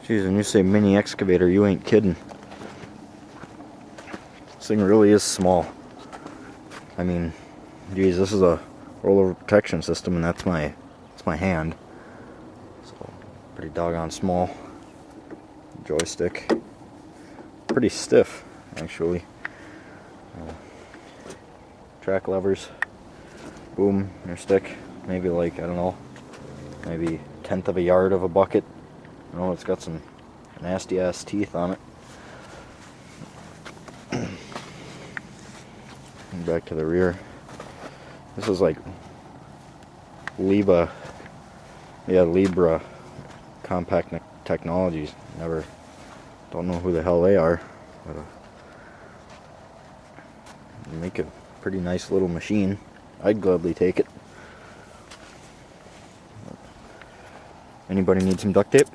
Geez, when you say mini excavator, you ain't kidding. This thing really is small. I mean, geez, this is a rollover protection system, and that's my hand. So pretty doggone small. Joystick. Pretty stiff, actually. Track levers. Boom, your stick. Maybe like, I don't know, maybe 1/10 of a yard of a bucket. You know, it's got some nasty ass teeth on it. And back to the rear. This is like Libra Compact Technologies. Don't know who the hell they are, but they make a pretty nice little machine. I'd gladly take it. Anybody need some duct tape?